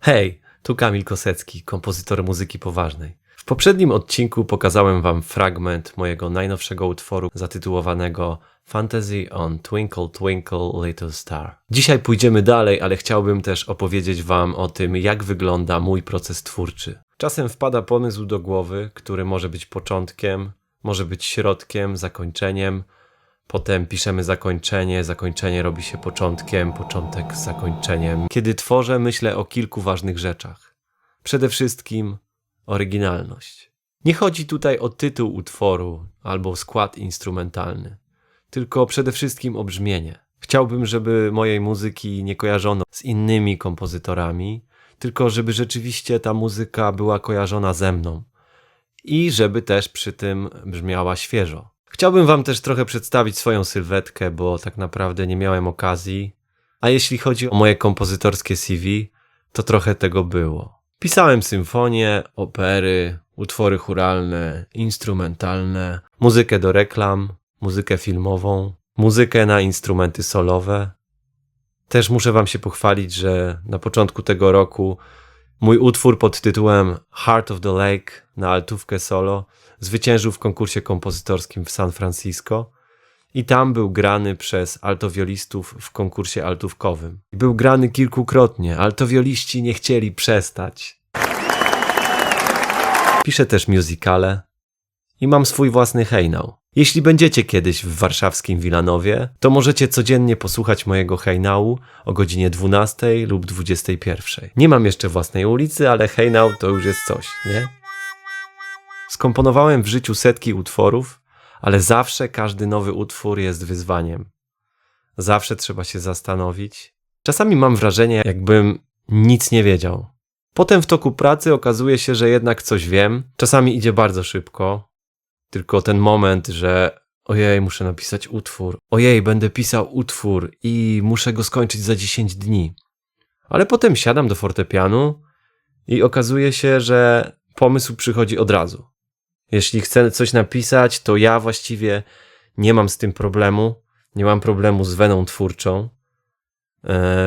Hej, tu Kamil Kosecki, kompozytor muzyki poważnej. W poprzednim odcinku pokazałem wam fragment mojego najnowszego utworu zatytułowanego Fantasy on Twinkle Twinkle Little Star. Dzisiaj pójdziemy dalej, ale chciałbym też opowiedzieć wam o tym, jak wygląda mój proces twórczy. Czasem wpada pomysł do głowy, który może być początkiem, może być środkiem, zakończeniem. Potem piszemy zakończenie, zakończenie robi się początkiem, początek z zakończeniem. Kiedy tworzę, myślę o kilku ważnych rzeczach. Przede wszystkim oryginalność. Nie chodzi tutaj o tytuł utworu albo skład instrumentalny, tylko przede wszystkim o brzmienie. Chciałbym, żeby mojej muzyki nie kojarzono z innymi kompozytorami, tylko żeby rzeczywiście ta muzyka była kojarzona ze mną i żeby też przy tym brzmiała świeżo. Chciałbym wam też trochę przedstawić swoją sylwetkę, bo tak naprawdę nie miałem okazji. A jeśli chodzi o moje kompozytorskie CV, to trochę tego było. Pisałem symfonie, opery, utwory chóralne, instrumentalne, muzykę do reklam, muzykę filmową, muzykę na instrumenty solowe. Też muszę wam się pochwalić, że na początku tego roku mój utwór pod tytułem Heart of the Lake na altówkę solo zwyciężył w konkursie kompozytorskim w San Francisco i tam był grany przez altowiolistów w konkursie altówkowym. Był grany kilkukrotnie, altowioliści nie chcieli przestać. Piszę też musicale i mam swój własny hejnał. Jeśli będziecie kiedyś w warszawskim Wilanowie, to możecie codziennie posłuchać mojego hejnału o godzinie 12 lub 21. Nie mam jeszcze własnej ulicy, ale hejnał to już jest coś, nie? Skomponowałem w życiu setki utworów, ale zawsze każdy nowy utwór jest wyzwaniem. Zawsze trzeba się zastanowić. Czasami mam wrażenie, jakbym nic nie wiedział. Potem w toku pracy okazuje się, że jednak coś wiem. Czasami idzie bardzo szybko. Tylko ten moment, że ojej, muszę napisać utwór. Ojej, będę pisał utwór i muszę go skończyć za 10 dni. Ale potem siadam do fortepianu i okazuje się, że pomysł przychodzi od razu. Jeśli chcę coś napisać, to ja właściwie nie mam z tym problemu. Nie mam problemu z weną twórczą.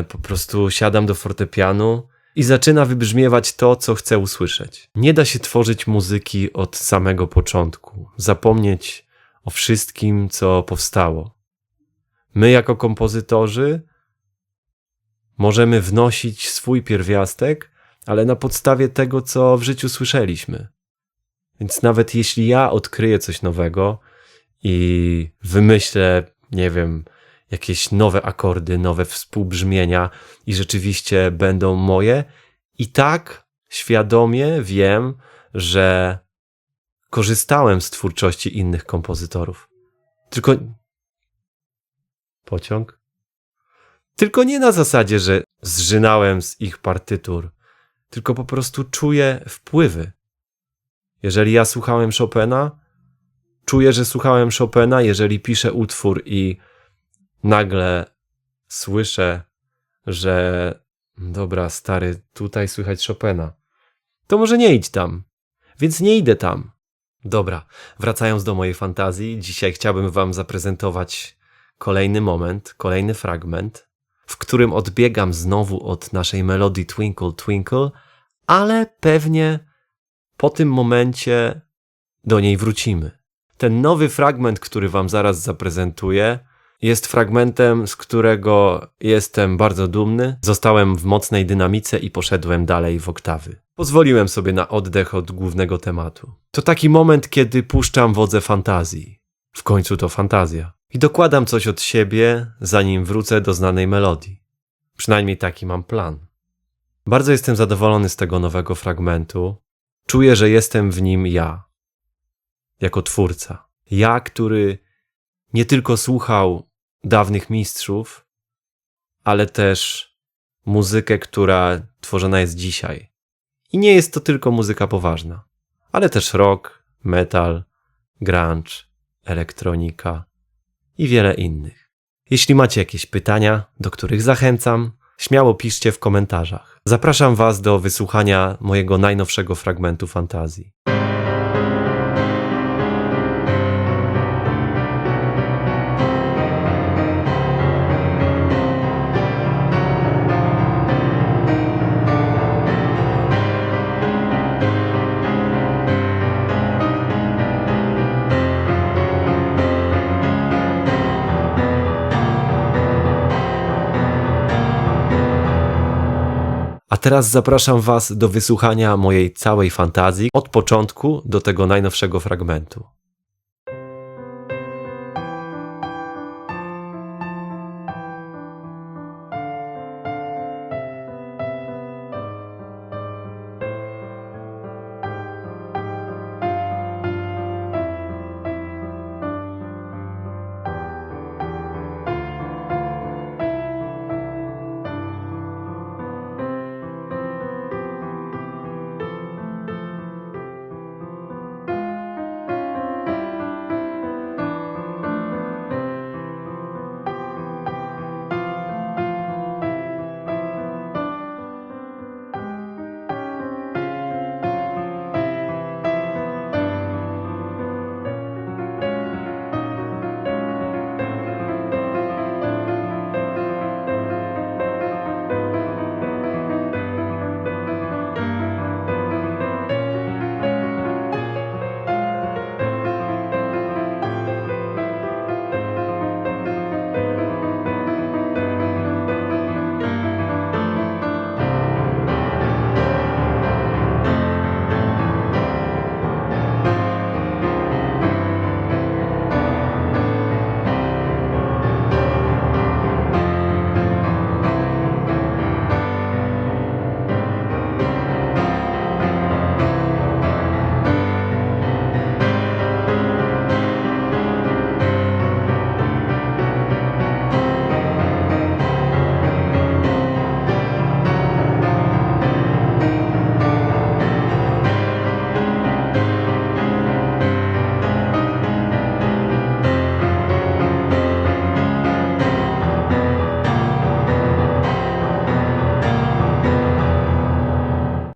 Po prostu siadam do fortepianu i zaczyna wybrzmiewać to, co chcę usłyszeć. Nie da się tworzyć muzyki od samego początku. Zapomnieć o wszystkim, co powstało. My jako kompozytorzy możemy wnosić swój pierwiastek, ale na podstawie tego, co w życiu słyszeliśmy. Więc nawet jeśli ja odkryję coś nowego i wymyślę, nie wiem, jakieś nowe akordy, nowe współbrzmienia i rzeczywiście będą moje, i tak świadomie wiem, że korzystałem z twórczości innych kompozytorów. Tylko nie na zasadzie, że zżynałem z ich partytur, tylko po prostu czuję wpływy. Jeżeli ja słuchałem Chopina, czuję, że słuchałem Chopina. Jeżeli piszę utwór i nagle słyszę, że dobra, stary, tutaj słychać Chopina, to może nie idź tam. Więc nie idę tam. Dobra, wracając do mojej fantazji, dzisiaj chciałbym wam zaprezentować kolejny moment, kolejny fragment, w którym odbiegam znowu od naszej melodii Twinkle Twinkle, ale pewnie po tym momencie do niej wrócimy. Ten nowy fragment, który wam zaraz zaprezentuję, jest fragmentem, z którego jestem bardzo dumny. Zostałem w mocnej dynamice i poszedłem dalej w oktawy. Pozwoliłem sobie na oddech od głównego tematu. To taki moment, kiedy puszczam wodze fantazji. W końcu to fantazja. I dokładam coś od siebie, zanim wrócę do znanej melodii. Przynajmniej taki mam plan. Bardzo jestem zadowolony z tego nowego fragmentu. Czuję, że jestem w nim ja, jako twórca. Ja, który nie tylko słuchał dawnych mistrzów, ale też muzykę, która tworzona jest dzisiaj. I nie jest to tylko muzyka poważna, ale też rock, metal, grunge, elektronika i wiele innych. Jeśli macie jakieś pytania, do których zachęcam, śmiało piszcie w komentarzach. Zapraszam was do wysłuchania mojego najnowszego fragmentu fantazji. A teraz zapraszam Was do wysłuchania mojej całej fantazji od początku do tego najnowszego fragmentu.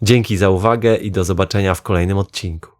Dzięki za uwagę i do zobaczenia w kolejnym odcinku.